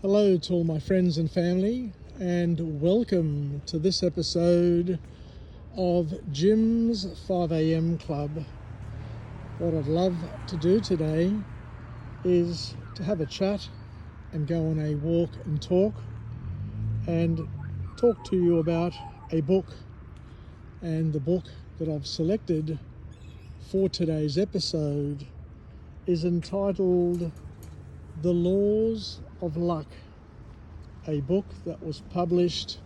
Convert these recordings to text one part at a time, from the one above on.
Hello to all my friends and family, and welcome to this episode of Jim's 5am Club. What I'd love to do today is to have a chat and go on a walk and talk to you about a book. And the book that I've selected for today's episode is entitled The Laws of Luck, a book that was published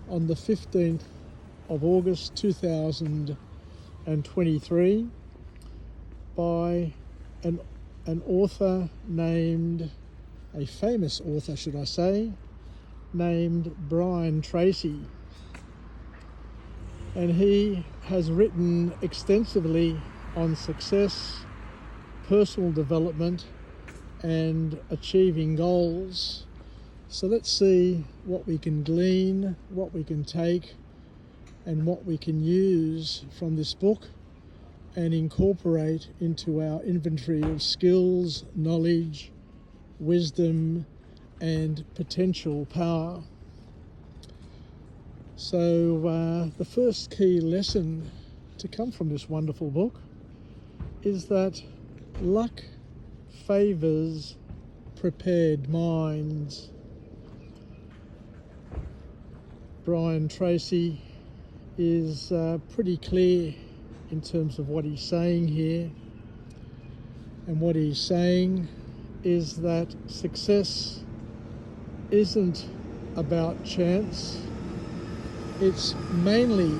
on the 15th of August 2023 by an author named, a famous author should I say, named Brian Tracy. And he has written extensively on success, personal development, and achieving goals. So let's see what we can glean, what we can take, and what we can use from this book and incorporate into our inventory of skills, knowledge, wisdom, and potential power. So the first key lesson to come from this wonderful book is that luck favours prepared minds. Brian Tracy is pretty clear in terms of what he's saying here. And what he's saying is that success isn't about chance. It's mainly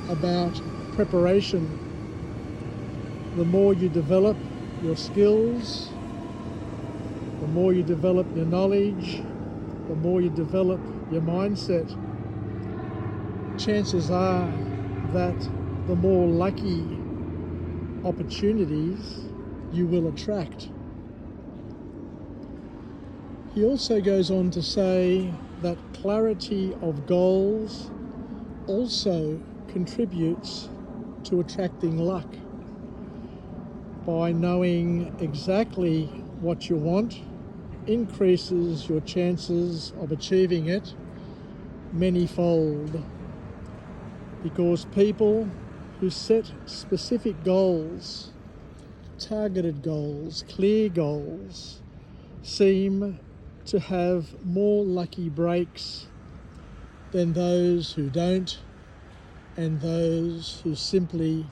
about preparation. The more you develop your skills, the more you develop your knowledge, the more you develop your mindset, chances are that the more lucky opportunities you will attract. He also goes on to say that clarity of goals also contributes to attracting luck. By knowing exactly what you want increases your chances of achieving it manyfold, because people who set specific goals, targeted goals, clear goals, seem to have more lucky breaks than those who don't, and those who simply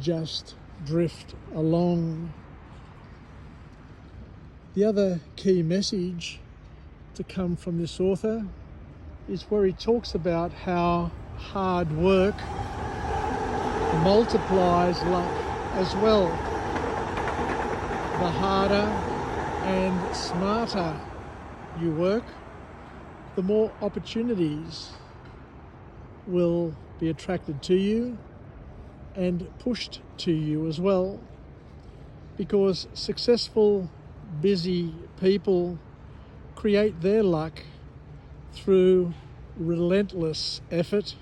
just drift along. The other key message to come from this author is where he talks about how hard work multiplies luck as well. The harder and smarter you work, the more opportunities will be attracted to you and pushed to you as well, because successful, busy people create their luck through relentless effort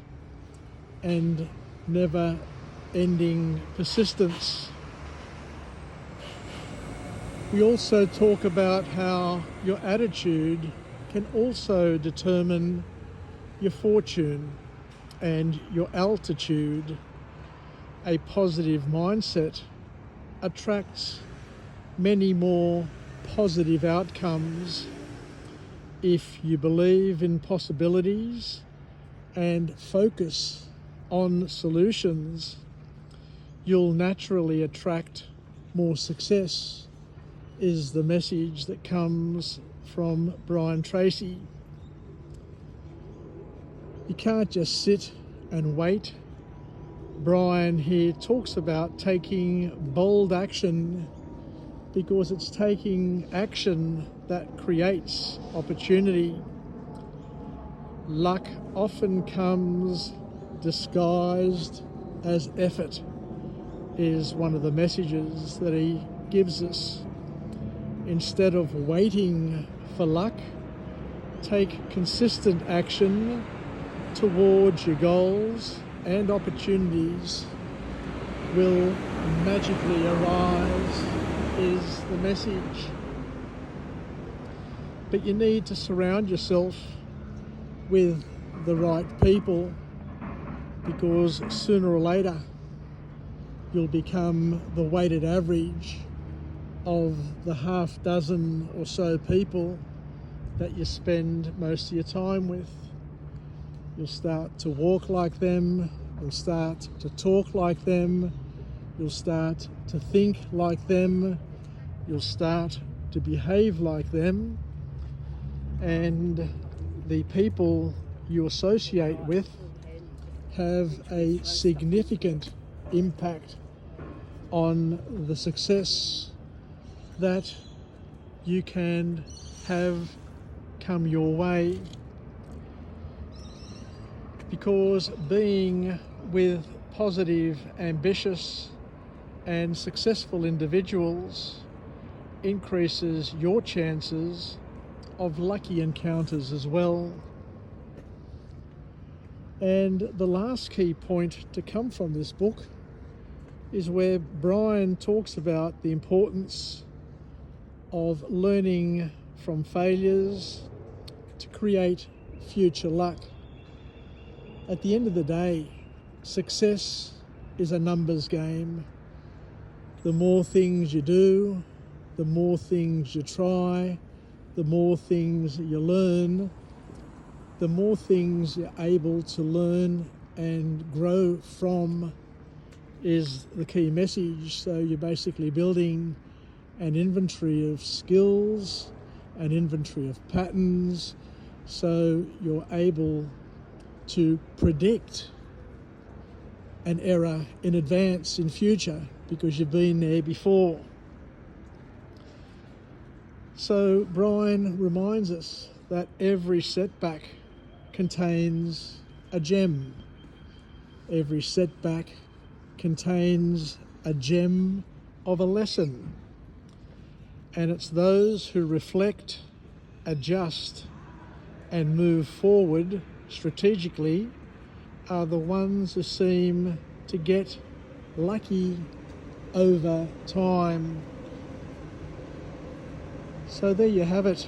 and never-ending persistence. We also talk about how your attitude can also determine your fortune and your altitude. A positive mindset attracts many more positive outcomes. If you believe in possibilities and focus on solutions, you'll naturally attract more success, is the message that comes from Brian Tracy. You can't just sit and wait. Brian here talks about taking bold action, because it's taking action that creates opportunity. Luck often comes disguised as effort, is one of the messages that he gives us. Instead of waiting for luck, take consistent action towards your goals, and opportunities will magically arise, is the message. But you need to surround yourself with the right people, because sooner or later you'll become the weighted average of the half dozen or so people that you spend most of your time with. You'll start to walk like them, you'll start to talk like them, you'll start to think like them, you'll start to behave like them, and the people you associate with have a significant impact on the success that you can have come your way. Because being with positive, ambitious and successful individuals increases your chances of lucky encounters as well. And the last key point to come from this book is where Brian talks about the importance of learning from failures to create future luck. At the end of the day, success is a numbers game. The more things you do, the more things you try, the more things you learn, the more things you're able to learn and grow from is the key message. So you're basically building an inventory of skills, an inventory of patterns, so you're able to predict an error in advance in future because you've been there before. So Brian reminds us that every setback contains a gem. Every setback contains a gem of a lesson. And it's those who reflect, adjust, and move forward strategically are the ones who seem to get lucky over time. So there you have it,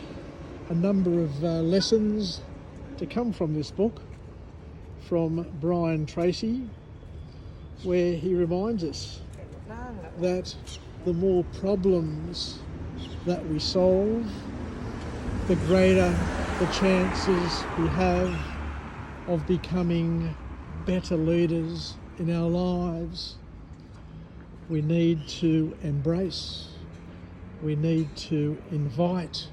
a number of lessons to come from this book from Brian Tracy, where he reminds us that the more problems that we solve, the greater the chances we have of becoming better leaders in our lives. We need to embrace, we need to invite,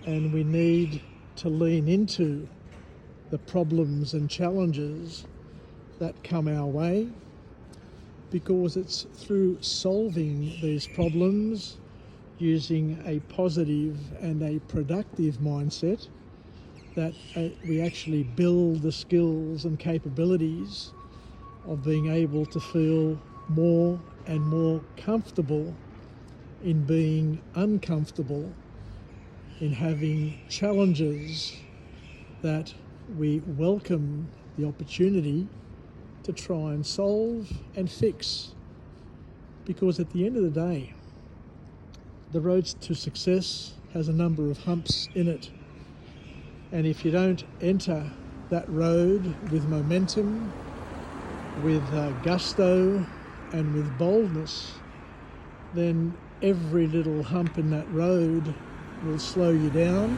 and we need to lean into the problems and challenges that come our way, because it's through solving these problems using a positive and a productive mindset that we actually build the skills and capabilities of being able to feel more and more comfortable in being uncomfortable, in having challenges that we welcome the opportunity to try and solve and fix. Because at the end of the day, the road to success has a number of humps in it. And if you don't enter that road with momentum, with gusto and with boldness, then every little hump in that road will slow you down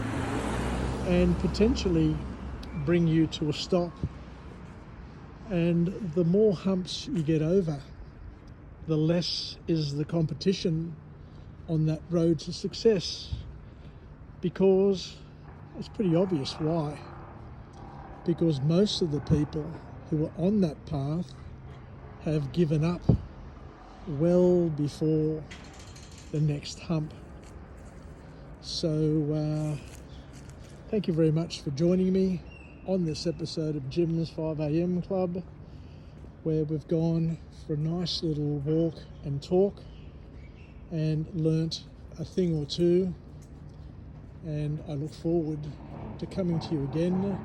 and potentially bring you to a stop. And the more humps you get over, the less is the competition on that road to success, because it's pretty obvious why. Because most of the people who are on that path have given up well before the next hump. So thank you very much for joining me on this episode of Jim's 5am Club, where we've gone for a nice little walk and talk and learnt a thing or two, and I look forward to coming to you again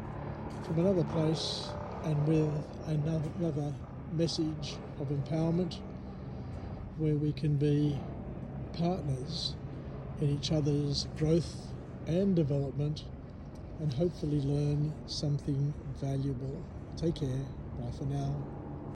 from another place and with another message of empowerment, where we can be partners in each other's growth and development, and hopefully learn something valuable. Take care. Bye for now.